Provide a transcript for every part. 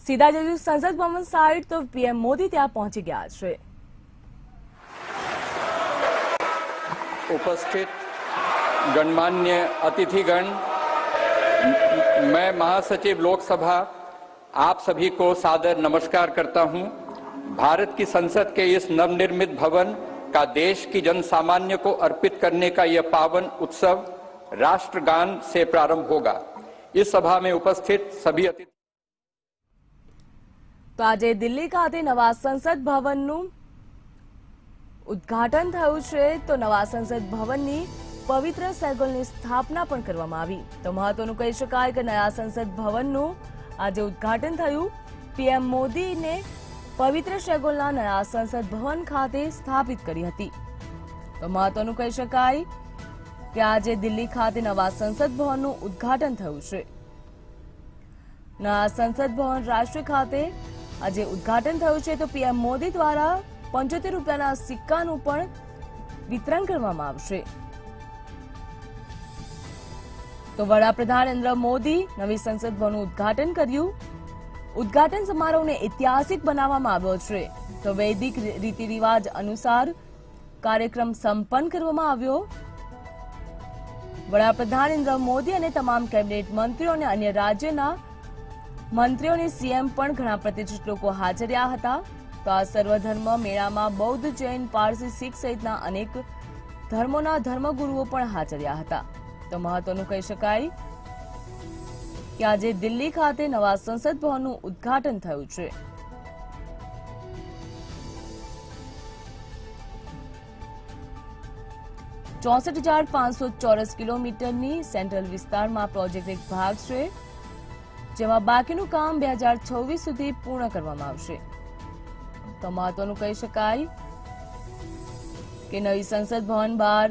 સીધા જઈશું સંસદ ભવન સાઇડ તો પીએમ મોદી ત્યાં પહોંચી ગયા છે। उपस्थित गणमान्य अतिथिगण, मैं महासचिव लोकसभा आप सभी को सादर नमस्कार करता हूं। भारत की संसद के इस नवनिर्मित भवन का देश की जन सामान्य को अर्पित करने का यह पावन उत्सव राष्ट्रगान से प्रारंभ होगा। इस सभा में उपस्थित सभी अतिथि तो आज दिल्ली खाते नवा संसद भवनનું ઉદ્ઘાટન થયું છે। તો નવા સંસદ ભવનની પવિત્ર સેગોલની સ્થાપના પણ કરવામાં આવી। તો મહત્વનું કહી શકાય કે નયા સંસદ ભવનનું આજે ઉદ્ઘાટન થયું। પીએમ મોદીને પવિત્ર સેગોલના નયા સંસદ ભવન ખાતે સ્થાપિત કરી હતી। તો મહત્વનું કહી શકાય કે આજે દિલ્હી ખાતે નવા સંસદ ભવનનું ઉદ્ઘાટન થયું છે। નયા સંસદ ભવન રાષ્ટ્રીય ખાતે આજે ઉદ્ઘાટન થયું છે। તો પીએમ મોદી દ્વારા 75 રૂપિયાના સિક્કાનું પણ વિતરણ કરવામાં આવશે। તો વડાપ્રધાન નરેન્દ્ર મોદી નવી સંસદ ભવનનું ઉદ્ઘાટન કર્યું। ઉદ્ઘાટન સમારોહને ઐતિહાસિક બનાવવામાં આવ્યો છે। તો વૈદિક રીતિ રિવાજ અનુસાર કાર્યક્રમ સંપન્ન કરવામાં આવ્યો। વડાપ્રધાન નરેન્દ્ર મોદી અને તમામ કેબિનેટ મંત્રીઓ અને અન્ય રાજ્યના મંત્રીઓની સીએમ પણ ઘણા પ્રતિષ્ઠિત લોકો હાજર રહ્યા હતા। તો આ સર્વધર્મ મેળામાં બૌદ્ધ, જૈન, પારસી, શીખ સહિતના અનેક ધર્મોના ધર્મગુરુઓ પણ હાજર રહ્યા હતા। તો મહત્વનું કહી શકાય કે આજે દિલ્હી ખાતે નવા સંસદ ભવનનું ઉદ્ઘાટન થયું છે। 64,500 ચોરસ કિલોમીટરની સેન્ટ્રલ વિસ્તારમાં પ્રોજેક્ટ એક ભાગ છે, જેમાં બાકીનું કામ 2026 સુધી પૂર્ણ કરવામાં આવશે। તો મહત્વનું કહી શકાય કે નવી સંસદ ભવન બહાર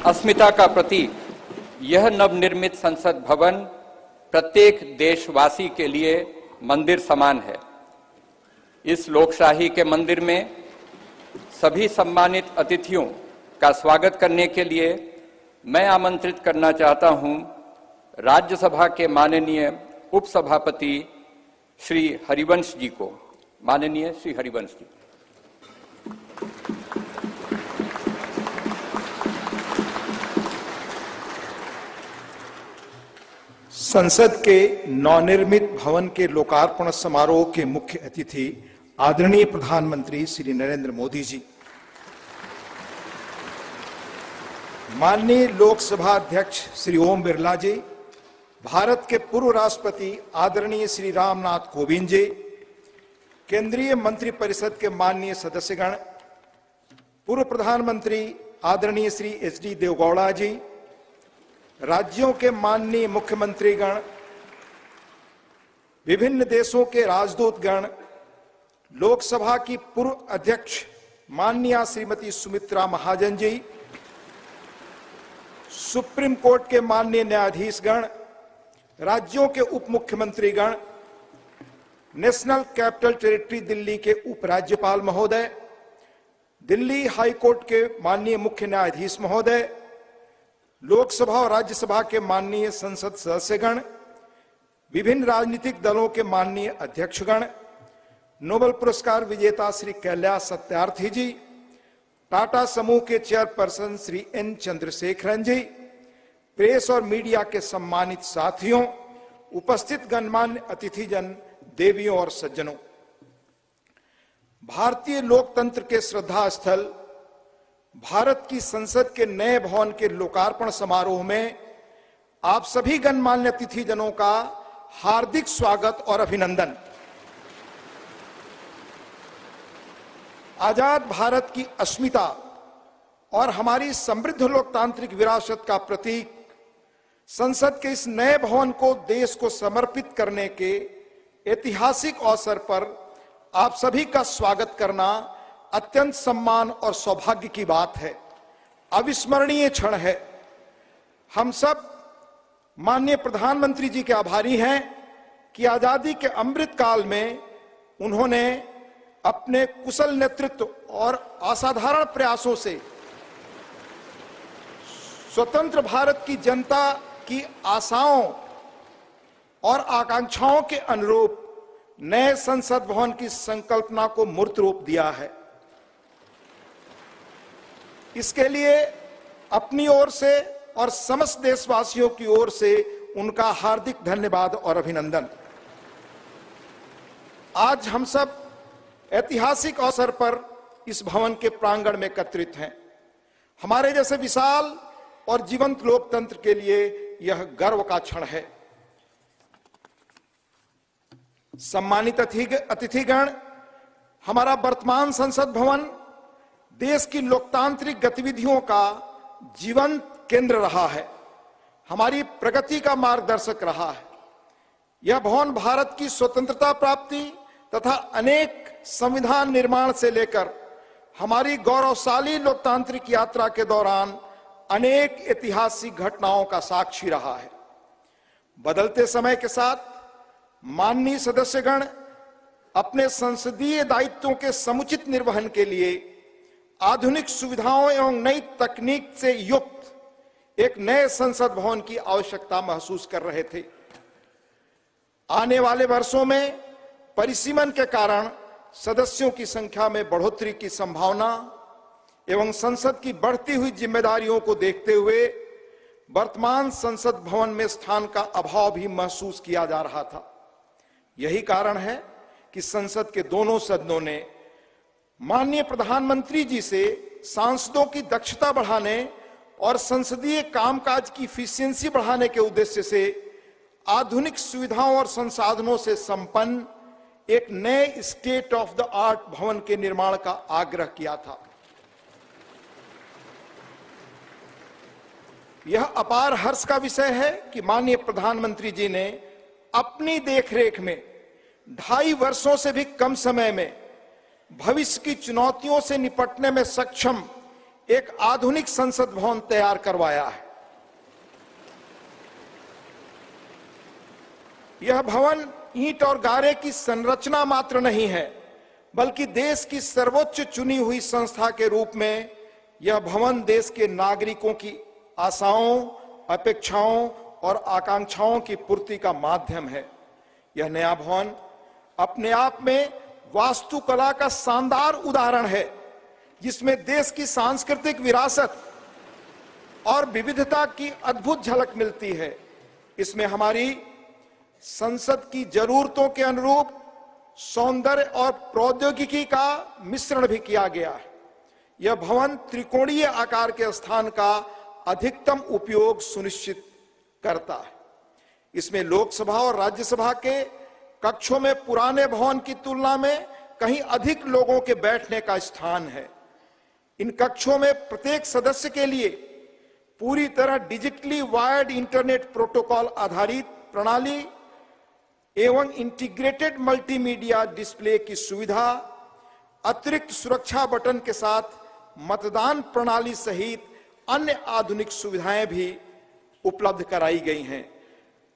अस्मिता का प्रतीक यह नवनिर्मित संसद भवन प्रत्येक देशवासी के लिए मंदिर समान है। इस लोकशाही के मंदिर में सभी सम्मानित अतिथियों का स्वागत करने के लिए मैं आमंत्रित करना चाहता हूं राज्यसभा के माननीय उपसभापति श्री हरिवंश जी को। माननीय श्री हरिवंश जी। संसद के नवनिर्मित भवन के लोकार्पण समारोह के मुख्य अतिथि आदरणीय प्रधानमंत्री श्री नरेंद्र मोदी जी, माननीय लोकसभा अध्यक्ष श्री ओम बिरला जी, भारत के पूर्व राष्ट्रपति आदरणीय श्री रामनाथ कोविंद जी, केंद्रीय मंत्रिपरिषद के माननीय सदस्यगण, पूर्व प्रधानमंत्री आदरणीय श्री एच.डी. देवेगौड़ा जी, राज्यों के माननीय मुख्यमंत्रीगण, विभिन्न देशों के राजदूतगण, लोकसभा की पूर्व अध्यक्ष माननीय श्रीमती सुमित्रा महाजन जी, सुप्रीम कोर्ट के माननीय न्यायाधीशगण, राज्यों के उप मुख्यमंत्रीगण, नेशनल कैपिटल टेरिटरी दिल्ली के उपराज्यपाल महोदय, दिल्ली हाई कोर्ट के माननीय मुख्य न्यायाधीश महोदय, लोकसभा और राज्यसभा के माननीय संसद सदस्यगण, विभिन्न राजनीतिक दलों के माननीय अध्यक्षगण, नोबेल पुरस्कार विजेता श्री कैलाश सत्यार्थी जी, टाटा समूह के चेयरपर्सन श्री एन चंद्रशेखरन जी, प्रेस और मीडिया के सम्मानित साथियों, उपस्थित गणमान्य अतिथिजन, देवियों और सज्जनों, भारतीय लोकतंत्र के श्रद्धा स्थल भारत की संसद के नए भवन के लोकार्पण समारोह में आप सभी गणमान्य अतिथिजनों का हार्दिक स्वागत और अभिनंदन। आजाद भारत की अस्मिता और हमारी समृद्ध लोकतांत्रिक विरासत का प्रतीक संसद के इस नए भवन को देश को समर्पित करने के ऐतिहासिक अवसर पर आप सभी का स्वागत करना अत्यंत सम्मान और सौभाग्य की बात है, अविस्मरणीय क्षण है। हम सब माननीय प्रधानमंत्री जी के आभारी हैं कि आजादी के अमृत काल में उन्होंने अपने कुशल नेतृत्व और असाधारण प्रयासों से स्वतंत्र भारत की जनता की आशाओं और आकांक्षाओं के अनुरूप नए संसद भवन की संकल्पना को मूर्त रूप दिया है। इसके लिए अपनी ओर से और समस्त देशवासियों की ओर से उनका हार्दिक धन्यवाद और अभिनंदन। आज हम सब ऐतिहासिक अवसर पर इस भवन के प्रांगण में एकत्रित हैं। हमारे जैसे विशाल और जीवंत लोकतंत्र के लिए यह गर्व का क्षण है। सम्मानित अतिथिगण, हमारा वर्तमान संसद भवन देश की लोकतांत्रिक गतिविधियों का जीवंत केंद्र रहा है, हमारी प्रगति का मार्गदर्शक रहा है। यह भवन भारत की स्वतंत्रता प्राप्ति तथा अनेक संविधान निर्माण से लेकर हमारी गौरवशाली लोकतांत्रिक यात्रा के दौरान अनेक ऐतिहासिक घटनाओं का साक्षी रहा है। बदलते समय के साथ माननीय सदस्यगण अपने संसदीय दायित्वों के समुचित निर्वहन के लिए आधुनिक सुविधाओं एवं नई तकनीक से युक्त एक नए संसद भवन की आवश्यकता महसूस कर रहे थे। आने वाले वर्षों में परिसीमन के कारण सदस्यों की संख्या में बढ़ोतरी की संभावना एवं संसद की बढ़ती हुई जिम्मेदारियों को देखते हुए वर्तमान संसद भवन में स्थान का अभाव भी महसूस किया जा रहा था। यही कारण है कि संसद के दोनों सदनों ने माननीय प्रधानमंत्री जी से सांसदों की दक्षता बढ़ाने और संसदीय कामकाज की इफिशियंसी बढ़ाने के उद्देश्य से आधुनिक सुविधाओं और संसाधनों से संपन्न एक नए स्टेट ऑफ द आर्ट भवन के निर्माण का आग्रह किया था। यह अपार हर्ष का विषय है कि माननीय प्रधानमंत्री जी ने अपनी देखरेख में 2.5 वर्षों से भी कम समय में भविष्य की चुनौतियों से निपटने में सक्षम एक आधुनिक संसद भवन तैयार करवाया है। यह भवन ईंट और गारे की संरचना मात्र नहीं है, बल्कि देश की सर्वोच्च चुनी हुई संस्था के रूप में यह भवन देश के नागरिकों की आशाओं, अपेक्षाओं और आकांक्षाओं की पूर्ति का माध्यम है। यह नया भवन अपने आप में वास्तुकला का शानदार उदाहरण है, जिसमें देश की सांस्कृतिक विरासत और विविधता की अद्भुत झलक मिलती है। इसमें हमारी संसद की जरूरतों के अनुरूप सौंदर्य और प्रौद्योगिकी का मिश्रण भी किया गया है। यह भवन त्रिकोणीय आकार के स्थान का अधिकतम उपयोग सुनिश्चित करता है। इसमें लोकसभा और राज्यसभा के कक्षों में पुराने भवन की तुलना में कहीं अधिक लोगों के बैठने का स्थान है। इन कक्षों में प्रत्येक सदस्य के लिए पूरी तरह डिजिटली वायर्ड इंटरनेट प्रोटोकॉल आधारित प्रणाली एवं इंटीग्रेटेड मल्टीमीडिया डिस्प्ले की सुविधा, अतिरिक्त सुरक्षा बटन के साथ मतदान प्रणाली सहित अन्य आधुनिक सुविधाएं भी उपलब्ध कराई गई हैं,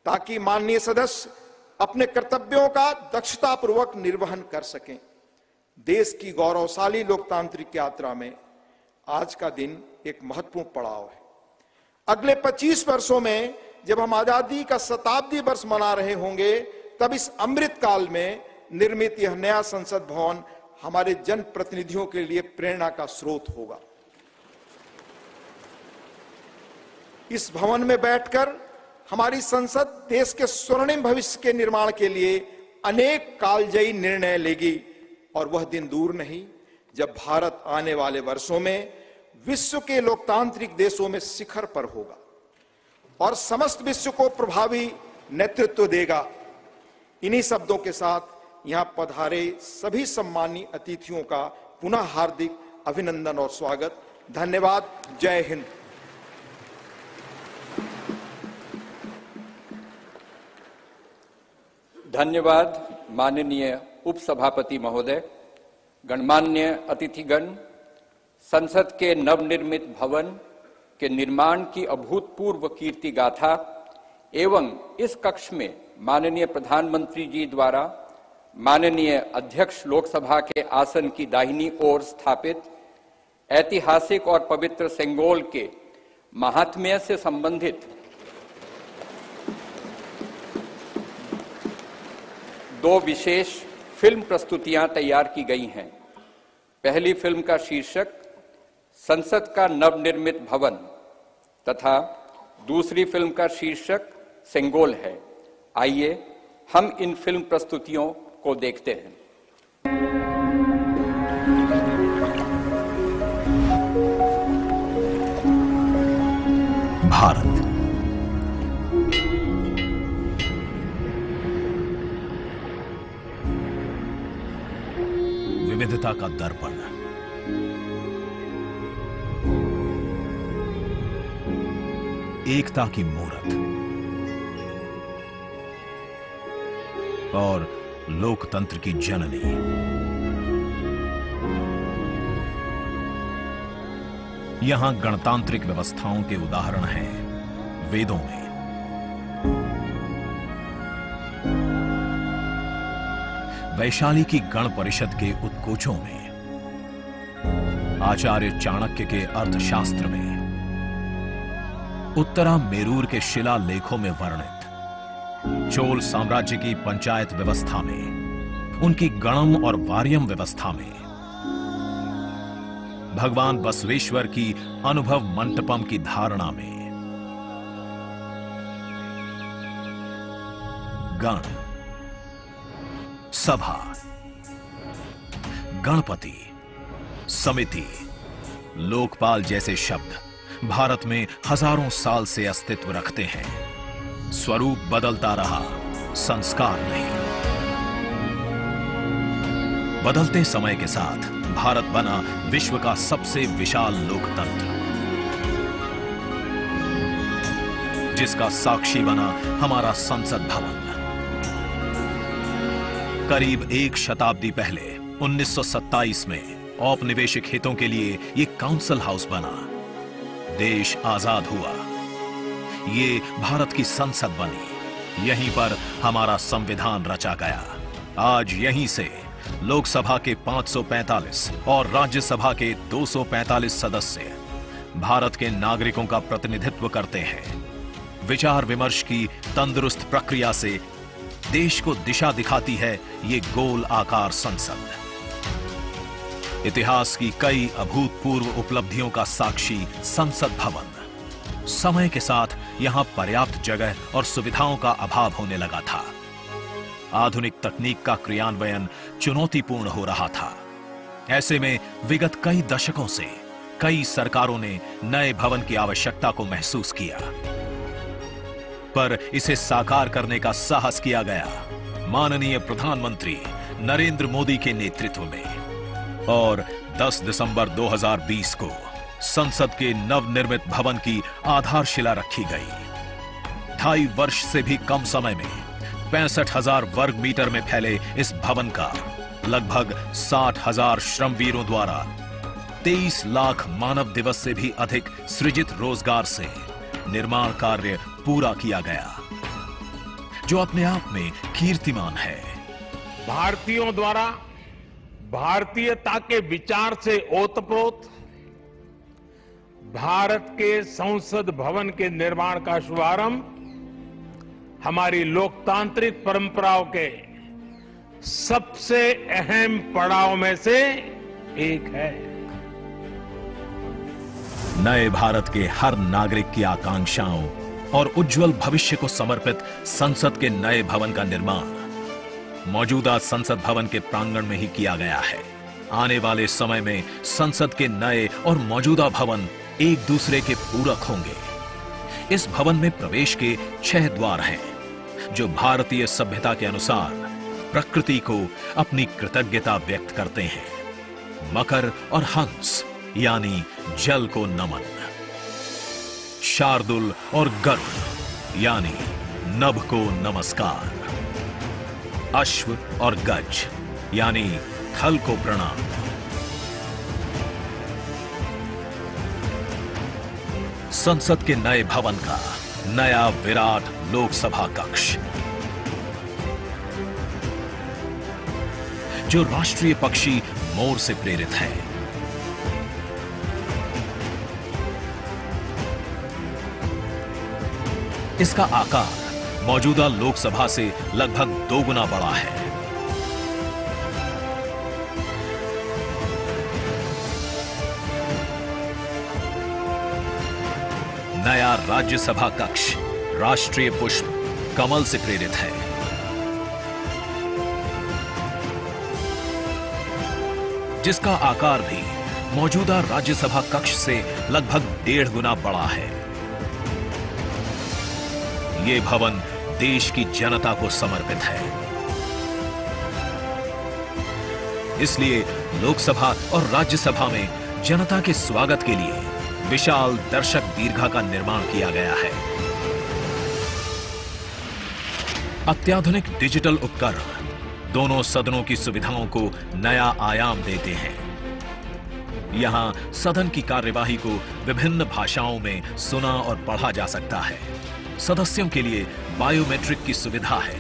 ताकि माननीय सदस्य अपने कर्तव्यों का दक्षतापूर्वक निर्वहन कर सकें। देश की गौरवशाली लोकतांत्रिक यात्रा में आज का दिन एक महत्वपूर्ण पड़ाव है। अगले 25 वर्षों में जब हम आजादी का शताब्दी वर्ष मना रहे होंगे, तब इस अमृत काल में निर्मित यह नया संसद भवन हमारे जनप्रतिनिधियों के लिए प्रेरणा का स्रोत होगा। इस भवन में बैठकर हमारी संसद देश के स्वर्णिम भविष्य के निर्माण के लिए अनेक कालजयी निर्णय लेगी, और वह दिन दूर नहीं जब भारत आने वाले वर्षों में विश्व के लोकतांत्रिक देशों में शिखर पर होगा और समस्त विश्व को प्रभावी नेतृत्व देगा। इन्हीं शब्दों के साथ यहां पधारे सभी सम्मानीय अतिथियों का पुनः हार्दिक अभिनंदन और स्वागत। धन्यवाद। जय हिंद। धन्यवाद माननीय उपसभापति महोदय। गणमान्य अतिथिगण, संसद के नवनिर्मित भवन के निर्माण की अभूतपूर्व कीर्ति गाथा एवं इस कक्ष में माननीय प्रधानमंत्री जी द्वारा माननीय अध्यक्ष लोकसभा के आसन की दाहिनी ओर स्थापित ऐतिहासिक और पवित्र सेंगोल के महात्म्य से संबंधित दो विशेष फिल्म प्रस्तुतियां तैयार की गई हैं। पहली फिल्म का शीर्षक संसद का नवनिर्मित भवन तथा दूसरी फिल्म का शीर्षक सेंगोल है। आइए हम इन फिल्म प्रस्तुतियों को देखते हैं। भारत विविधता का दर्पण, एकता की मूरत और लोकतंत्र की जननी। यहां गणतांत्रिक व्यवस्थाओं के उदाहरण हैं वेदों में। वैशाली की गण परिषद के उत्कोचों में, आचार्य चाणक्य के अर्थशास्त्र में, उत्तरा मेरूर के शिलालेखों में वर्णित चोल साम्राज्य की पंचायत व्यवस्था में, उनकी गणम और वार्यम व्यवस्था में, भगवान बसवेश्वर की अनुभव मंटपम की धारणा में। गण, सभा, गणपति, समिति, लोकपाल जैसे शब्द भारत में हजारों साल से अस्तित्व रखते हैं। स्वरूप बदलता रहा, संस्कार नहीं। बदलते समय के साथ भारत बना विश्व का सबसे विशाल लोकतंत्र, जिसका साक्षी बना हमारा संसद भवन। करीब एक शताब्दी पहले 1927 में औपनिवेशिक हितों के लिए यह काउंसिल हाउस बना। देश आजाद हुआ, ये भारत की संसद बनी। यहीं पर हमारा संविधान रचा गया। आज यहीं से लोकसभा के 545 और राज्यसभा के 245 सदस्य भारत के नागरिकों का प्रतिनिधित्व करते हैं। विचार विमर्श की तंदुरुस्त प्रक्रिया से देश को दिशा दिखाती है ये गोल आकार संसद। इतिहास की कई अभूतपूर्व उपलब्धियों का साक्षी संसद भवन। समय के साथ यहां पर्याप्त जगह और सुविधाओं का अभाव होने लगा था। आधुनिक तकनीक का क्रियान्वयन चुनौतीपूर्ण हो रहा था। ऐसे में विगत कई दशकों से कई सरकारों ने नए भवन की आवश्यकता को महसूस किया, पर इसे साकार करने का साहस किया गया माननीय प्रधानमंत्री नरेंद्र मोदी के नेतृत्व में। और 10 दिसंबर 2020 को संसद के नवनिर्मित भवन की आधारशिला रखी गई। 2.5 वर्ष से भी कम समय में 65,000 वर्ग मीटर में फैले इस भवन का लगभग 60,000 श्रमवीरों द्वारा 23 लाख मानव दिवस से भी अधिक सृजित रोजगार से निर्माण कार्य पूरा किया गया, जो अपने आप में कीर्तिमान है। भारतीयों द्वारा भारतीयता के विचार से ओतप्रोत भारत के संसद भवन के निर्माण का शुभारंभ हमारी लोकतांत्रिक परंपराओं के सबसे अहम पड़ाव में से एक है। नए भारत के हर नागरिक की आकांक्षाओं और उज्जवल भविष्य को समर्पित संसद के नए भवन का निर्माण मौजूदा संसद भवन के प्रांगण में ही किया गया है। आने वाले समय में संसद के नए और मौजूदा भवन एक दूसरे के पूरक होंगे। इस भवन में प्रवेश के 6 द्वार हैं, जो भारतीय सभ्यता के अनुसार प्रकृति को अपनी कृतज्ञता व्यक्त करते हैं। मकर और हंस यानी जल को नमन, शार्दुल और गरुड़ यानी नभ को नमस्कार, अश्व और गज यानी थल को प्रणाम। संसद के नए भवन का नया विराट लोकसभा कक्ष, जो राष्ट्रीय पक्षी मोर से प्रेरित है। इसका आकार मौजूदा लोकसभा से लगभग 2 गुना बड़ा है। नया राज्यसभा कक्ष राष्ट्रीय पुष्प कमल से प्रेरित है। जिसका आकार भी मौजूदा राज्यसभा कक्ष से लगभग 1.5 गुना बड़ा है। यह भवन देश की जनता को समर्पित है। इसलिए लोकसभा और राज्यसभा में जनता के स्वागत के लिए विशाल दर्शक दीर्घा का निर्माण किया गया है। अत्याधुनिक डिजिटल उपकरण दोनों सदनों की सुविधाओं को नया आयाम देते हैं। यहां सदन की कार्यवाही को विभिन्न भाषाओं में सुना और पढ़ा जा सकता है। सदस्यों के लिए बायोमेट्रिक की सुविधा है।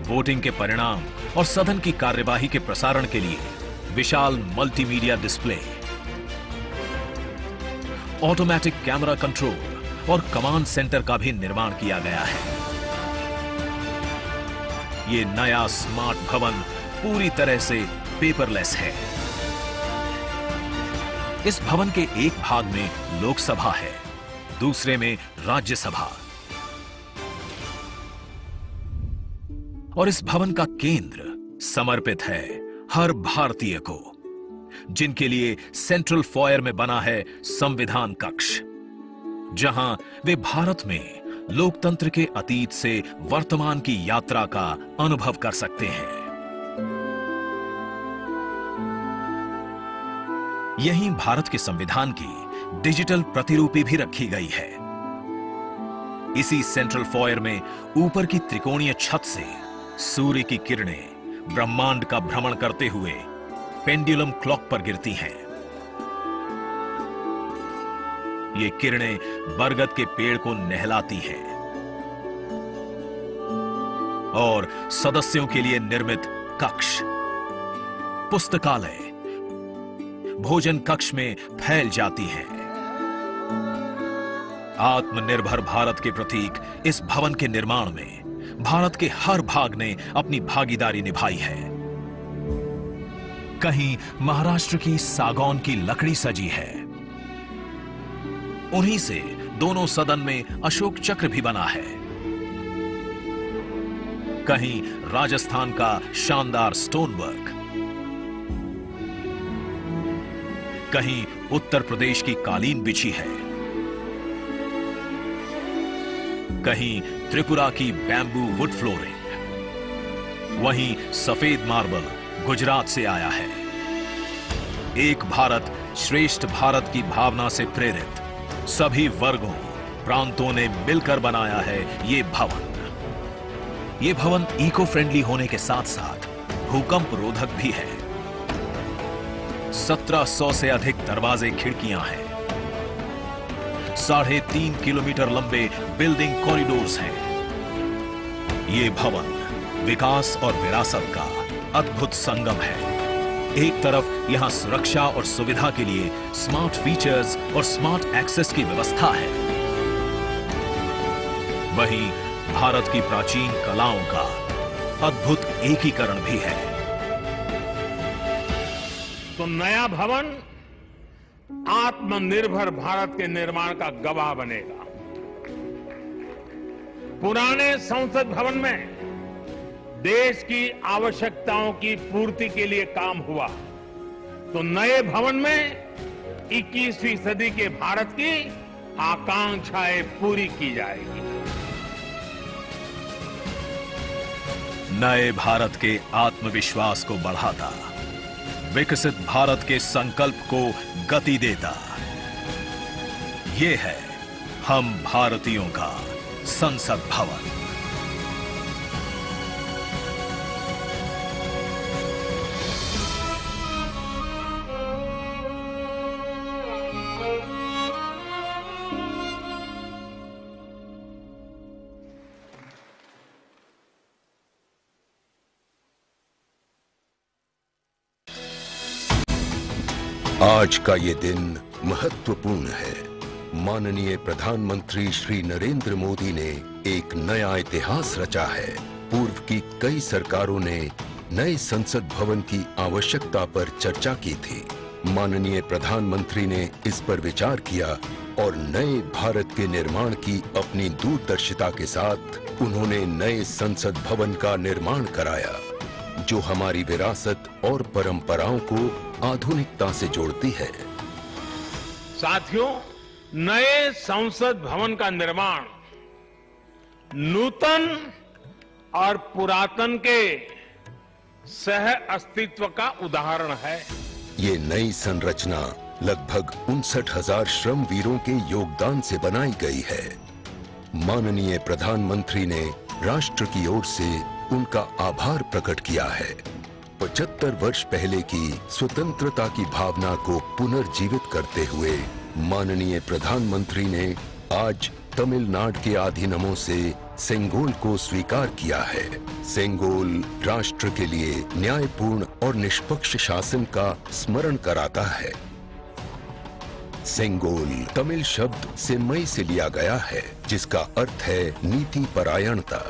वोटिंग के परिणाम और सदन की कार्यवाही के प्रसारण के लिए विशाल multimedia display, automatic camera control और कमांड सेंटर का भी निर्माण किया गया है। यह नया स्मार्ट भवन पूरी तरह से पेपरलेस है। इस भवन के एक भाग में लोकसभा है, दूसरे में राज्यसभा। और इस भवन का केंद्र समर्पित है हर भारतीय को, जिनके लिए सेंट्रल फॉयर में बना है संविधान कक्ष, जहां वे भारत में लोकतंत्र के अतीत से वर्तमान की यात्रा का अनुभव कर सकते हैं। यहीं भारत के संविधान की डिजिटल प्रतिरूपी भी रखी गई है। इसी सेंट्रल फॉयर में ऊपर की त्रिकोणीय छत से सूर्य की किरणें ब्रह्मांड का भ्रमण करते हुए पेंडुलम क्लॉक पर गिरती हैं। ये किरणें बरगद के पेड़ को नहलाती हैं और सदस्यों के लिए निर्मित कक्ष, पुस्तकालय, भोजन कक्ष में फैल जाती हैं। आत्मनिर्भर भारत के प्रतीक इस भवन के निर्माण में भारत के हर भाग ने अपनी भागीदारी निभाई है। कहीं महाराष्ट्र की सागौन की लकड़ी सजी है, उन्हीं से दोनों सदन में अशोक चक्र भी बना है। कहीं राजस्थान का शानदार स्टोन वर्क, कहीं उत्तर प्रदेश की कालीन बिछी है, कहीं त्रिपुरा की बैम्बू वुड फ्लोरिंग, वहीं सफेद मार्बल गुजरात से आया है। एक भारत श्रेष्ठ भारत की भावना से प्रेरित सभी वर्गों, प्रांतों ने मिलकर बनाया है ये भवन। ये भवन इको फ्रेंडली होने के साथ साथ भूकंप रोधक भी है। 1700 से अधिक दरवाजे, खिड़कियां हैं। 3.5 किलोमीटर लंबे बिल्डिंग कॉरिडोर्स हैं। ये भवन विकास और विरासत का अद्भुत संगम है। एक तरफ यहां सुरक्षा और सुविधा के लिए स्मार्ट फीचर्स और स्मार्ट एक्सेस की व्यवस्था है, वहीं भारत की प्राचीन कलाओं का अद्भुत एकीकरण भी है। तो नया भवन आत्मनिर्भर भारत के निर्माण का गवाह बनेगा। पुराने संसद भवन में देश की आवश्यकताओं की पूर्ति के लिए काम हुआ, तो नए भवन में 21वीं सदी के भारत की आकांक्षाएं पूरी की जाएगी। नए भारत के आत्मविश्वास को बढ़ाता, विकसित भारत के संकल्प को गति देता, यह है हम भारतीयों का संसद भवन। आज का ये दिन महत्वपूर्ण है। माननीय प्रधानमंत्री श्री नरेंद्र मोदी ने एक नया इतिहास रचा है। पूर्व की कई सरकारों ने नए संसद भवन की आवश्यकता पर चर्चा की थी। माननीय प्रधानमंत्री ने इस पर विचार किया और नए भारत के निर्माण की अपनी दूरदर्शिता के साथ उन्होंने नए संसद भवन का निर्माण कराया, जो हमारी विरासत और परंपराओं को आधुनिकता से जोड़ती है। साथियों, नए संसद भवन का निर्माण नूतन और पुरातन के सह अस्तित्व का उदाहरण है। ये नई संरचना लगभग 59,000 श्रम वीरों के योगदान से बनाई गई है। माननीय प्रधानमंत्री ने राष्ट्र की ओर से उनका आभार प्रकट किया है। 75 वर्ष पहले की स्वतंत्रता की भावना को पुनर्जीवित करते हुए माननीय प्रधानमंत्री ने आज तमिलनाडु के अधीनमों से सेंगोल को स्वीकार किया है। सेंगोल राष्ट्र के लिए न्यायपूर्ण और निष्पक्ष शासन का स्मरण कराता है। सेंगोल तमिल शब्द सेम्मई से लिया गया है, जिसका अर्थ है नीति परायणता।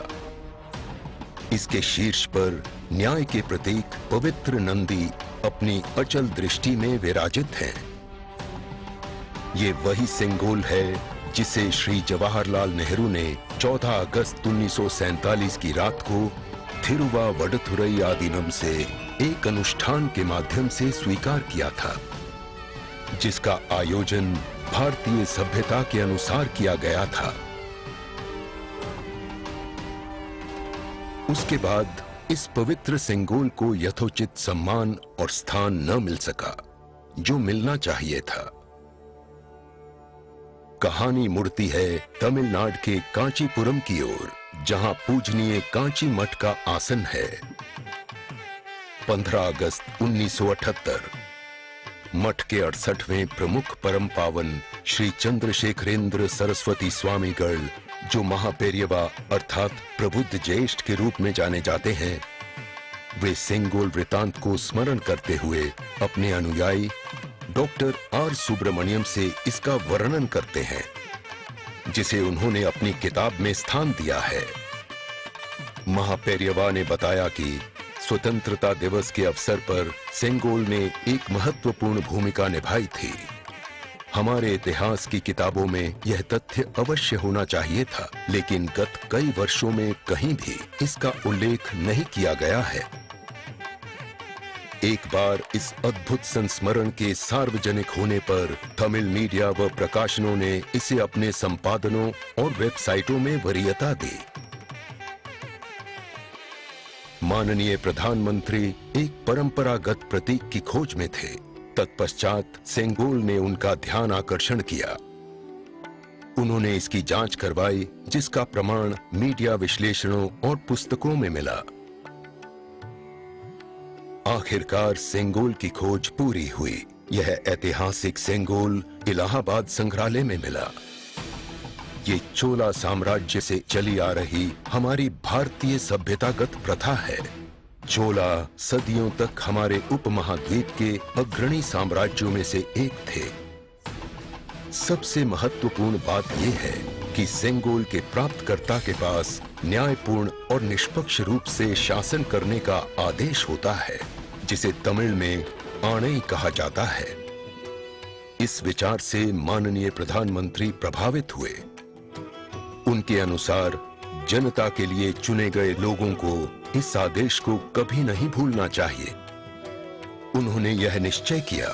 इसके शीर्ष पर न्याय के प्रतीक पवित्र नंदी अपनी अचल दृष्टि में विराजित हैं। ये वही सेंगोल है जिसे श्री जवाहरलाल नेहरू ने 14 अगस्त 1947 की रात को थिरुवावडथुरई आदीनम से एक अनुष्ठान के माध्यम से स्वीकार किया था, जिसका आयोजन भारतीय सभ्यता के अनुसार किया गया था। उसके बाद इस पवित्र सेंगोल को यथोचित सम्मान और स्थान न मिल सका, जो मिलना चाहिए था। कहानी मुड़ती है तमिलनाडु के कांचीपुरम की ओर, जहां पूजनीय कांची मठ का आसन है। 15 अगस्त 1978 मठ के 68वें प्रमुख परम पावन श्री चंद्रशेखरेंद्र सरस्वती स्वामीगढ़, जो महापेरियवा अर्थात प्रबुद्ध ज्येष्ठ के रूप में जाने जाते हैं, वे सेंगोल वृतांत को स्मरण करते हुए अपने अनुयायी डॉक्टर आर सुब्रमण्यम से इसका वर्णन करते हैं, जिसे उन्होंने अपनी किताब में स्थान दिया है। महापेरियवा ने बताया कि स्वतंत्रता दिवस के अवसर पर सेंगोल ने एक महत्वपूर्ण भूमिका निभाई थी। हमारे इतिहास की किताबों में यह तथ्य अवश्य होना चाहिए था, लेकिन गत कई वर्षों में कहीं भी इसका उल्लेख नहीं किया गया है। एक बार इस अद्भुत संस्मरण के सार्वजनिक होने पर तमिल मीडिया व प्रकाशनों ने इसे अपने संपादनों और वेबसाइटों में वरीयता दी। माननीय प्रधानमंत्री एक परंपरागत प्रतीक की खोज में थे। तत्पश्चात सेंगोल ने उनका ध्यान आकर्षण किया। उन्होंने इसकी जांच करवाई, जिसका प्रमाण मीडिया विश्लेषणों और पुस्तकों में मिला। आखिरकार सेंगोल की खोज पूरी हुई। यह ऐतिहासिक सेंगोल इलाहाबाद संग्रहालय में मिला। ये चोला साम्राज्य से चली आ रही हमारी भारतीय सभ्यतागत प्रथा है। चोला सदियों तक हमारे उपमहाद्वीप के अग्रणी साम्राज्यों में से एक थे। सबसे महत्वपूर्ण बात यह है कि सेंगोल के प्राप्तकर्ता के पास न्यायपूर्ण और निष्पक्ष रूप से शासन करने का आदेश होता है, जिसे तमिल में आणई कहा जाता है। इस विचार से माननीय प्रधानमंत्री प्रभावित हुए। उनके अनुसार जनता के लिए चुने गए लोगों को इस आदेश को कभी नहीं भूलना चाहिए। उन्होंने यह निश्चय किया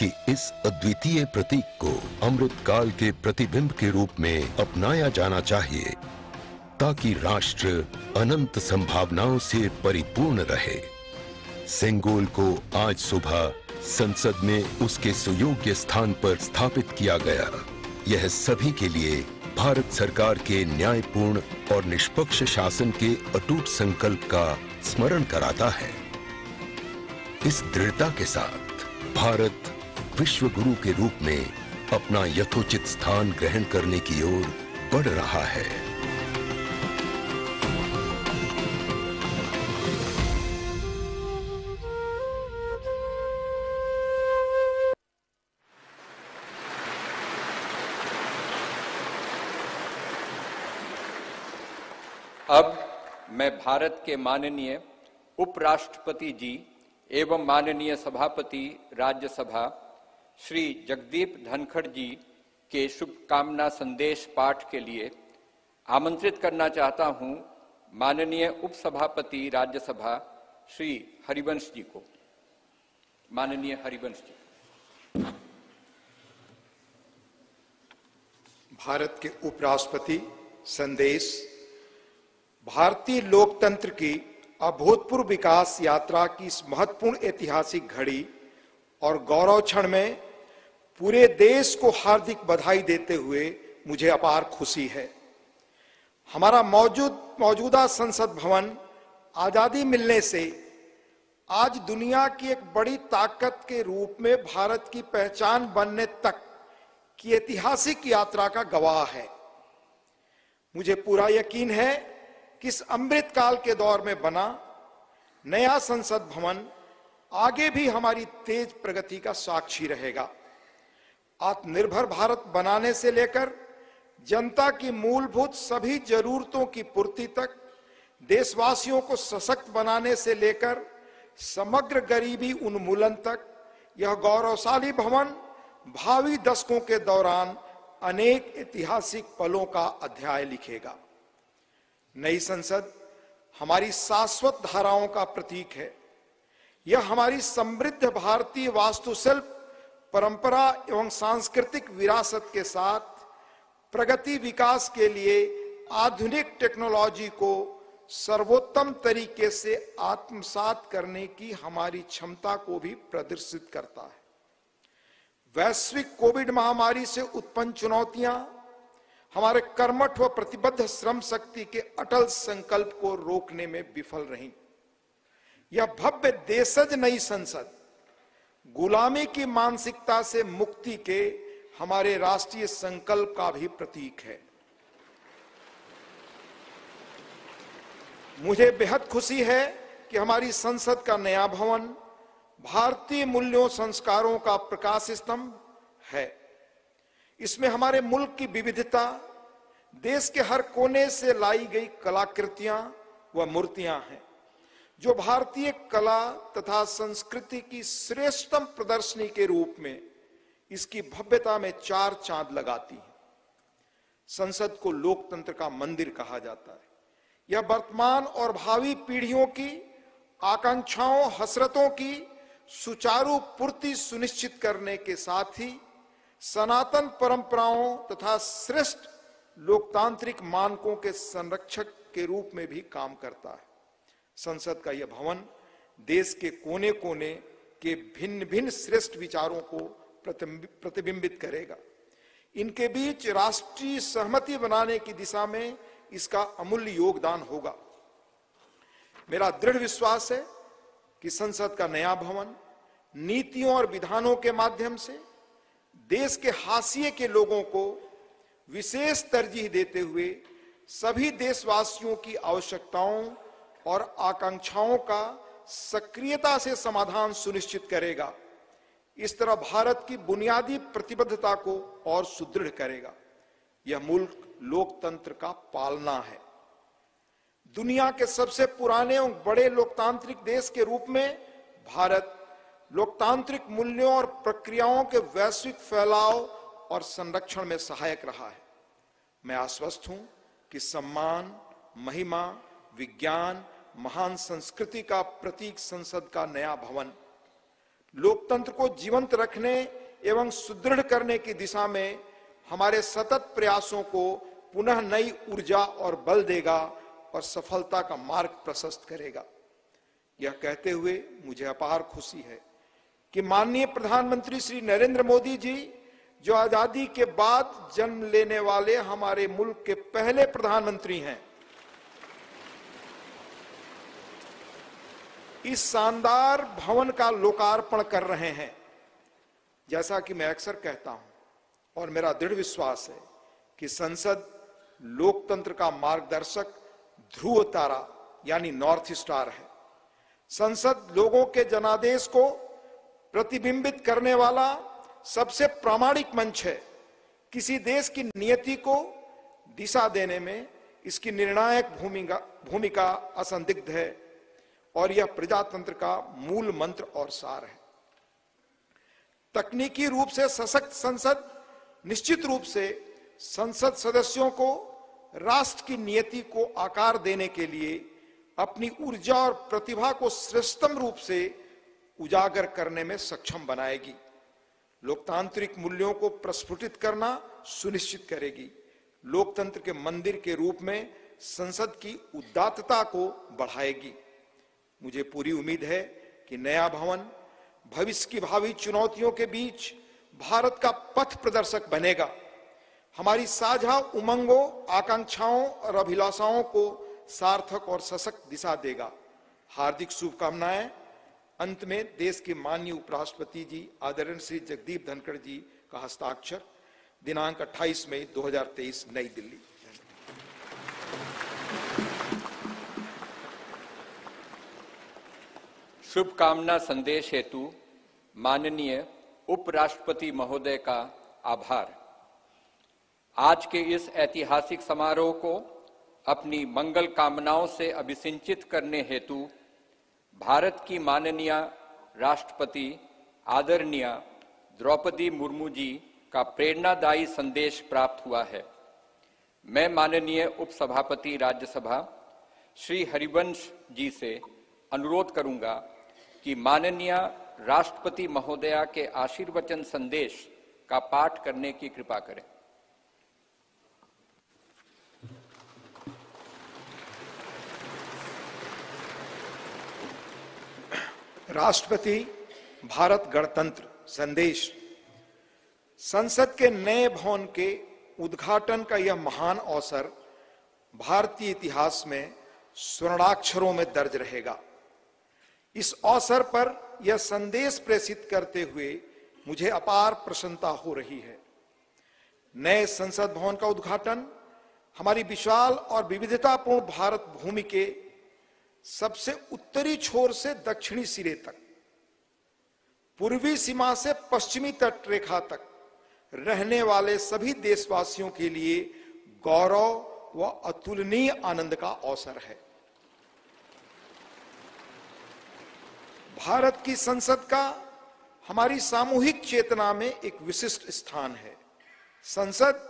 कि इस अद्वितीय प्रतीक को अमृतकाल के प्रतिबिंब के रूप में अपनाया जाना चाहिए, ताकि राष्ट्र अनंत संभावनाओं से परिपूर्ण रहे। सेंगोल को आज सुबह संसद में उसके सुयोग्य स्थान पर स्थापित किया गया। यह सभी के लिए भारत सरकार के न्यायपूर्ण और निष्पक्ष शासन के अटूट संकल्प का स्मरण कराता है। इस दृढ़ता के साथ भारत विश्व गुरु के रूप में अपना यथोचित स्थान ग्रहण करने की ओर बढ़ रहा है। अब मैं भारत के माननीय उपराष्ट्रपति जी एवं माननीय सभापति राज्यसभा श्री जगदीप धनखड़ जी के शुभकामना संदेश पाठ के लिए आमंत्रित करना चाहता हूं माननीय उपसभापति राज्यसभा श्री हरिवंश जी को। माननीय हरिवंश जी। भारत के उपराष्ट्रपति संदेश। भारतीय लोकतंत्र की अभूतपूर्व विकास यात्रा की इस महत्वपूर्ण ऐतिहासिक घड़ी और गौरव क्षण में पूरे देश को हार्दिक बधाई देते हुए मुझे अपार खुशी है। हमारा मौजूदा संसद भवन आजादी मिलने से आज दुनिया की एक बड़ी ताकत के रूप में भारत की पहचान बनने तक की ऐतिहासिक यात्रा का गवाह है। मुझे पूरा यकीन है कि इस अमृत काल के दौर में बना नया संसद भवन आगे भी हमारी तेज प्रगति का साक्षी रहेगा। आत्मनिर्भर भारत बनाने से लेकर जनता की मूलभूत सभी जरूरतों की पूर्ति तक, देशवासियों को सशक्त बनाने से लेकर समग्र गरीबी उन्मूलन तक यह गौरवशाली भवन भावी दशकों के दौरान अनेक ऐतिहासिक पलों का अध्याय लिखेगा। नई संसद हमारी शाश्वत धाराओं का प्रतीक है। यह हमारी समृद्ध भारतीय वास्तुशिल्प, परंपरा एवं सांस्कृतिक विरासत के साथ प्रगति विकास के लिए आधुनिक टेक्नोलॉजी को सर्वोत्तम तरीके से आत्मसात करने की हमारी क्षमता को भी प्रदर्शित करता है। वैश्विक कोविड महामारी से उत्पन्न चुनौतियां हमारे कर्मठ व प्रतिबद्ध श्रम शक्ति के अटल संकल्प को रोकने में विफल रहीं। यह भव्य देशज नई संसद गुलामी की मानसिकता से मुक्ति के हमारे राष्ट्रीय संकल्प का भी प्रतीक है। मुझे बेहद खुशी है कि हमारी संसद का नया भवन भारतीय मूल्यों संस्कारों का प्रकाश स्तंभ है। इसमें हमारे मुल्क की विविधता, देश के हर कोने से लाई गई कलाकृतियां व मूर्तियां हैं, जो भारतीय कला तथा संस्कृति की श्रेष्ठतम प्रदर्शनी के रूप में इसकी भव्यता में चार चांद लगाती है। संसद को लोकतंत्र का मंदिर कहा जाता है। यह वर्तमान और भावी पीढ़ियों की आकांक्षाओं, हसरतों की सुचारू पूर्ति सुनिश्चित करने के साथ ही सनातन परंपराओं तथा श्रेष्ठ लोकतांत्रिक मानकों के संरक्षक के रूप में भी काम करता है। संसद का यह भवन देश के कोने कोने के भिन्न भिन्न श्रेष्ठ विचारों को प्रतिबिंबित करेगा। इनके बीच राष्ट्रीय सहमति बनाने की दिशा में इसका अमूल्य योगदान होगा। मेरा दृढ़ विश्वास है कि संसद का नया भवन नीतियों और विधानों के माध्यम से देश के हाशिए के लोगों को विशेष तरजीह देते हुए सभी देशवासियों की आवश्यकताओं और आकांक्षाओं का सक्रियता से समाधान सुनिश्चित करेगा। इस तरह भारत की बुनियादी प्रतिबद्धता को और सुदृढ़ करेगा। यह मुल्क लोकतंत्र का पालना है। दुनिया के सबसे पुराने और बड़े लोकतांत्रिक देश के रूप में भारत लोकतांत्रिक मूल्यों और प्रक्रियाओं के वैश्विक फैलाव और संरक्षण में सहायक रहा है। मैं आश्वस्त हूं कि सम्मान, महिमा, विज्ञान, महान संस्कृति का प्रतीक संसद का नया भवन लोकतंत्र को जीवंत रखने एवं सुदृढ़ करने की दिशा में हमारे सतत प्रयासों को पुनः नई ऊर्जा और बल देगा और सफलता का मार्ग प्रशस्त करेगा। यह कहते हुए मुझे अपार खुशी है कि माननीय प्रधानमंत्री श्री नरेंद्र मोदी जी, जो आजादी के बाद जन्म लेने वाले हमारे मुल्क के पहले प्रधानमंत्री हैं, इस शानदार भवन का लोकार्पण कर रहे हैं। जैसा कि मैं अक्सर कहता हूं और मेरा दृढ़ विश्वास है कि संसद लोकतंत्र का मार्गदर्शक ध्रुव तारा यानी नॉर्थ स्टार है। संसद लोगों के जनादेश को प्रतिबिंबित करने वाला सबसे प्रामाणिक मंच है। किसी देश की नियति को दिशा देने में इसकी निर्णायक भूमिका असंदिग्ध है और यह प्रजातंत्र का मूल मंत्र और सार है। तकनीकी रूप से सशक्त संसद निश्चित रूप से संसद सदस्यों को राष्ट्र की नियति को आकार देने के लिए अपनी ऊर्जा और प्रतिभा को श्रेष्ठतम रूप से उजागर करने में सक्षम बनाएगी, लोकतांत्रिक मूल्यों को प्रस्फुटित करना सुनिश्चित करेगी, लोकतंत्र के मंदिर के रूप में संसद की उदात्तता को बढ़ाएगी। मुझे पूरी उम्मीद है कि नया भवन भविष्य की भावी चुनौतियों के बीच भारत का पथ प्रदर्शक बनेगा, हमारी साझा उमंगों, आकांक्षाओं और अभिलाषाओं को सार्थक और सशक्त दिशा देगा। हार्दिक शुभकामनाएं। अंत में देश के माननीय उपराष्ट्रपति जी आदरणीय श्री जगदीप धनखड़ जी का हस्ताक्षर, दिनांक 28 मई 2023 नई दिल्ली। शुभकामना संदेश हेतु माननीय उपराष्ट्रपति महोदय का आभार। आज के इस ऐतिहासिक समारोह को अपनी मंगल कामनाओं से अभिसिंचित करने हेतु भारत की माननीय राष्ट्रपति आदरणीय द्रौपदी मुर्मू जी का प्रेरणादायी संदेश प्राप्त हुआ है। मैं माननीय उपसभापति राज्यसभा श्री हरिवंश जी से अनुरोध करूंगा कि माननीय राष्ट्रपति महोदया के आशीर्वचन संदेश का पाठ करने की कृपा करें। राष्ट्रपति भारत गणतंत्र संदेश। संसद के नए भवन के उद्घाटन का यह महान अवसर भारतीय इतिहास में स्वर्णाक्षरों में दर्ज रहेगा। इस अवसर पर यह संदेश प्रेषित करते हुए मुझे अपार प्रसन्नता हो रही है। नए संसद भवन का उद्घाटन हमारी विशाल और विविधतापूर्ण भारत भूमि के सबसे उत्तरी छोर से दक्षिणी सिरे तक, पूर्वी सीमा से पश्चिमी तट रेखा तक रहने वाले सभी देशवासियों के लिए गौरव व अतुलनीय आनंद का अवसर है। भारत की संसद का हमारी सामूहिक चेतना में एक विशिष्ट स्थान है। संसद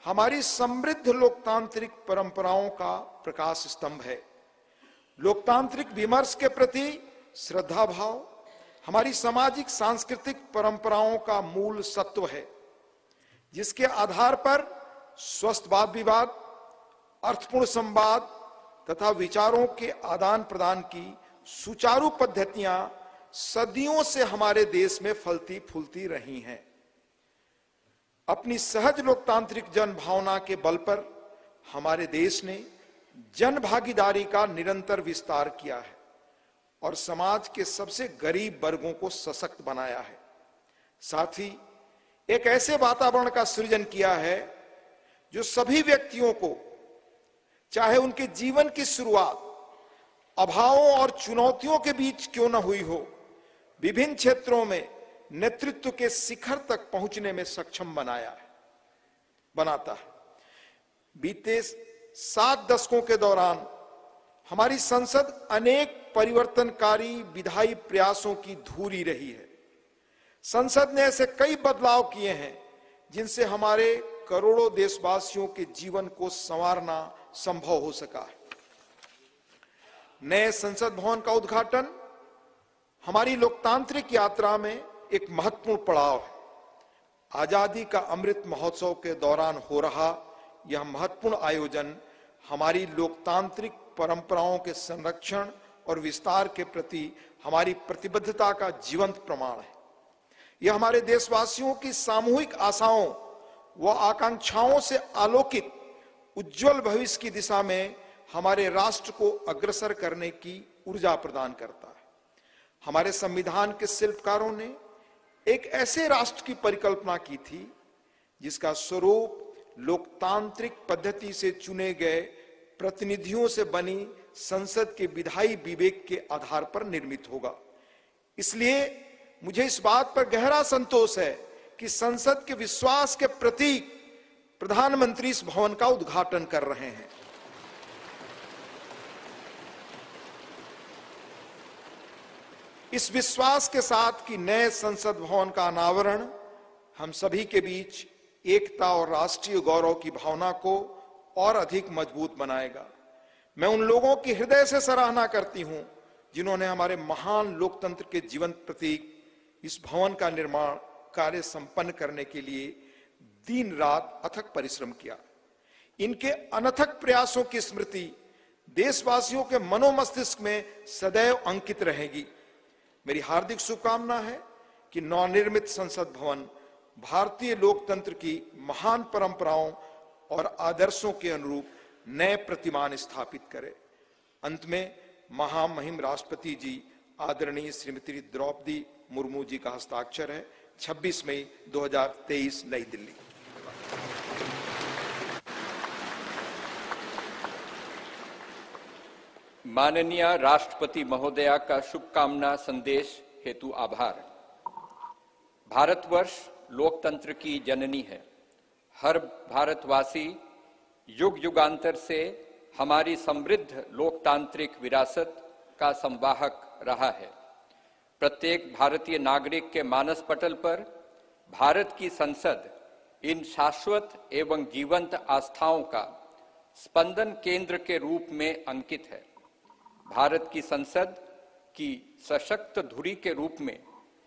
हमारी समृद्ध लोकतांत्रिक परंपराओं का प्रकाश स्तंभ है। लोकतांत्रिक विमर्श के प्रति श्रद्धा भाव हमारी सामाजिक सांस्कृतिक परंपराओं का मूल सत्व है, जिसके आधार पर स्वस्थ वाद विवाद, अर्थपूर्ण संवाद तथा विचारों के आदान प्रदान की सुचारू पद्धतियां सदियों से हमारे देश में फलती फूलती रही हैं। अपनी सहज लोकतांत्रिक जन भावना के बल पर हमारे देश ने जन भागीदारी का निरंतर विस्तार किया है और समाज के सबसे गरीब वर्गों को सशक्त बनाया है। साथ ही एक ऐसे वातावरण का सृजन किया है जो सभी व्यक्तियों को, चाहे उनके जीवन की शुरुआत अभावों और चुनौतियों के बीच क्यों न हुई हो, विभिन्न क्षेत्रों में नेतृत्व के शिखर तक पहुंचने में सक्षम बनाता है। बीते 7 दशकों के दौरान हमारी संसद अनेक परिवर्तनकारी विधायी प्रयासों की धूरी रही है। संसद ने ऐसे कई बदलाव किए हैं जिनसे हमारे करोड़ों देशवासियों के जीवन को संवारना संभव हो सका है। नए संसद भवन का उद्घाटन हमारी लोकतांत्रिक यात्रा में एक महत्वपूर्ण पड़ाव है। आजादी का अमृत महोत्सव के दौरान हो रहा यह महत्वपूर्ण आयोजन हमारी लोकतांत्रिक परंपराओं के संरक्षण और विस्तार के प्रति हमारी प्रतिबद्धता का जीवंत प्रमाण है। यह हमारे देशवासियों की सामूहिक आशाओं व आकांक्षाओं से आलोकित उज्जवल भविष्य की दिशा में हमारे राष्ट्र को अग्रसर करने की ऊर्जा प्रदान करता है। हमारे संविधान के शिल्पकारों ने एक ऐसे राष्ट्र की परिकल्पना की थी जिसका स्वरूप लोकतांत्रिक पद्धति से चुने गए प्रतिनिधियों से बनी संसद के विधायी विवेक के आधार पर निर्मित होगा। इसलिए मुझे इस बात पर गहरा संतोष है कि संसद के विश्वास के प्रतीक प्रधानमंत्री इस भवन का उद्घाटन कर रहे हैं। इस विश्वास के साथ कि नए संसद भवन का अनावरण हम सभी के बीच एकता और राष्ट्रीय गौरव की भावना को और अधिक मजबूत बनाएगा। मैं उन लोगों की हृदय से सराहना करती हूं जिन्होंने हमारे महान लोकतंत्र के जीवंत प्रतीक इस भवन का निर्माण कार्य संपन्न करने के लिए दिन रात अथक परिश्रम किया। इनके अनथक प्रयासों की स्मृति देशवासियों के मनोमस्तिष्क में सदैव अंकित रहेगी। मेरी हार्दिक शुभकामना है कि नवनिर्मित संसद भवन भारतीय लोकतंत्र की महान परंपराओं और आदर्शों के अनुरूप नए प्रतिमान स्थापित करे। अंत में महामहिम राष्ट्रपति जी आदरणीय श्रीमती द्रौपदी मुर्मू जी का हस्ताक्षर है। 26 मई 2023 नई दिल्ली। माननीय राष्ट्रपति महोदया का शुभकामना संदेश हेतु आभार। भारतवर्ष लोकतंत्र की जननी है। हर भारतवासी युग युगांतर से हमारी समृद्ध लोकतांत्रिक विरासत का संवाहक रहा है। प्रत्येक भारतीय नागरिक के मानस पटल पर भारत की संसद इन शाश्वत एवं जीवंत आस्थाओं का स्पंदन केंद्र के रूप में अंकित है। भारत की संसद की सशक्त धुरी के रूप में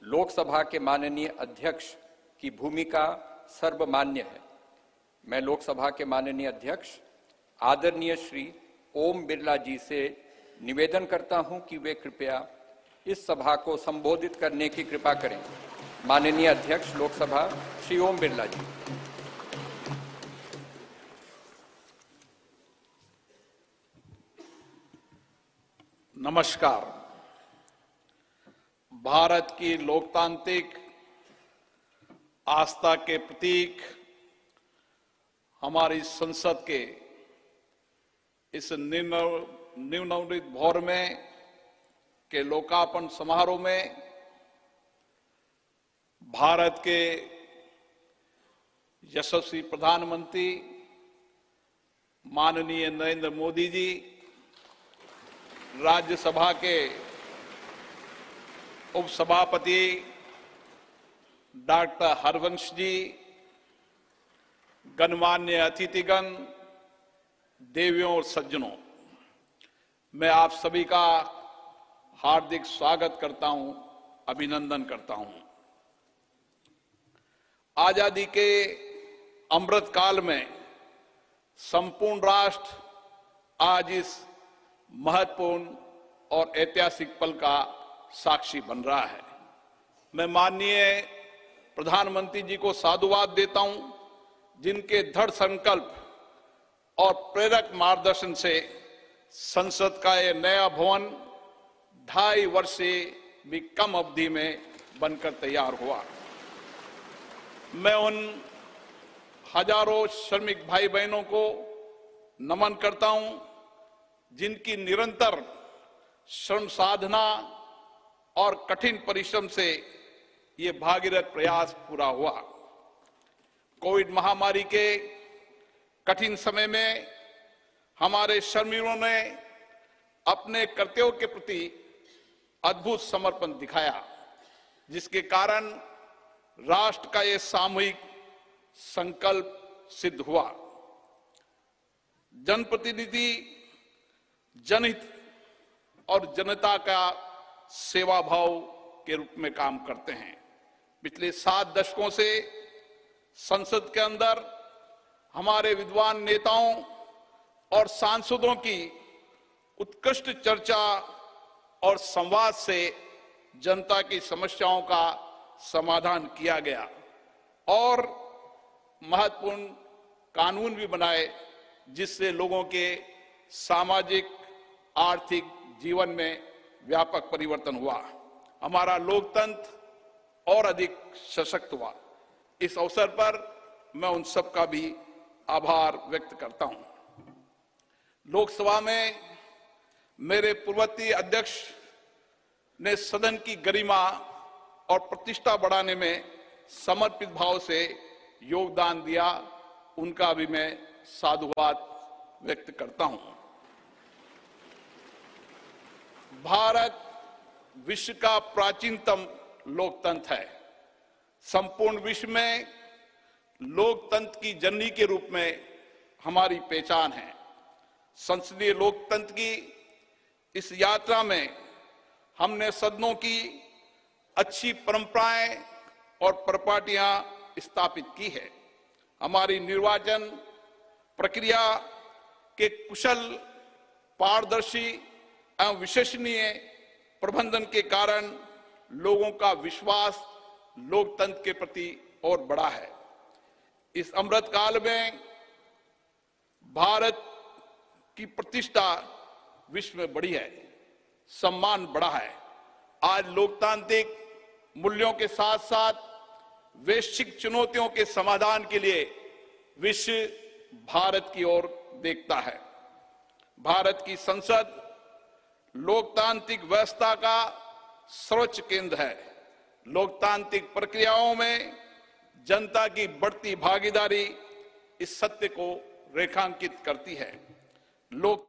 लोकसभा के माननीय अध्यक्ष की भूमिका सर्वमान्य है। मैं लोकसभा के माननीय अध्यक्ष आदरणीय श्री ओम बिरला जी से निवेदन करता हूं कि वे कृपया इस सभा को संबोधित करने की कृपा करें। माननीय अध्यक्ष लोकसभा श्री ओम बिरला जी। नमस्कार। भारत की लोकतांत्रिक आस्था के प्रतीक हमारी संसद के इस नवनिर्मित भवन में के लोकार्पण समारोह में भारत के यशस्वी प्रधानमंत्री माननीय नरेंद्र मोदी जी, राज्यसभा के उपसभापति डॉक्टर हरवंश जी, गणमान्य अतिथिगण, देवियों और सज्जनों, मैं आप सभी का हार्दिक स्वागत करता हूं, अभिनंदन करता हूं। आजादी के अमृत काल में संपूर्ण राष्ट्र आज इस महत्वपूर्ण और ऐतिहासिक पल का साक्षी बन रहा है। मैं माननीय प्रधानमंत्री जी को साधुवाद देता हूं, जिनके दृढ़ संकल्प और प्रेरक मार्गदर्शन से संसद का यह नया भवन 2.5 वर्ष से भी कम अवधि में बनकर तैयार हुआ। मैं उन हजारों श्रमिक भाई बहनों को नमन करता हूं, जिनकी निरंतर श्रम साधना और कठिन परिश्रम से ये भागीरथ प्रयास पूरा हुआ। कोविड महामारी के कठिन समय में हमारे श्रमिकों ने अपने कर्तव्यों के प्रति अद्भुत समर्पण दिखाया, जिसके कारण राष्ट्र का ये सामूहिक संकल्प सिद्ध हुआ। जनप्रतिनिधि जनहित और जनता का सेवा भाव के रूप में काम करते हैं। पिछले 7 दशकों से संसद के अंदर हमारे विद्वान नेताओं और सांसदों की उत्कृष्ट चर्चा और संवाद से जनता की समस्याओं का समाधान किया गया और महत्वपूर्ण कानून भी बनाए, जिससे लोगों के सामाजिक आर्थिक जीवन में व्यापक परिवर्तन हुआ। हमारा लोकतंत्र और अधिक सशक्त हुआ। इस अवसर पर मैं उन सब का भी आभार व्यक्त करता हूं। लोकसभा में मेरे पूर्ववर्ती अध्यक्ष ने सदन की गरिमा और प्रतिष्ठा बढ़ाने में समर्पित भाव से योगदान दिया, उनका भी मैं साधुवाद व्यक्त करता हूं। भारत विश्व का प्राचीनतम लोकतंत्र है। संपूर्ण विश्व में लोकतंत्र की जननी के रूप में हमारी पहचान है। संसदीय लोकतंत्र की इस यात्रा में हमने सदनों की अच्छी परंपराएं और परिपाटियां स्थापित की है। हमारी निर्वाचन प्रक्रिया के कुशल, पारदर्शी एवं विश्वसनीय प्रबंधन के कारण लोगों का विश्वास लोकतंत्र के प्रति और बढ़ा है। इस अमृत काल में भारत की प्रतिष्ठा विश्व में बढ़ी है, सम्मान बढ़ा है। आज लोकतांत्रिक मूल्यों के साथ साथ वैश्विक चुनौतियों के समाधान के लिए विश्व भारत की ओर देखता है। भारत की संसद लोकतांत्रिक व्यवस्था का सर्वोच्च केंद्र है। लोकतांत्रिक प्रक्रियाओं में जनता की बढ़ती भागीदारी इस सत्य को रेखांकित करती है। लोक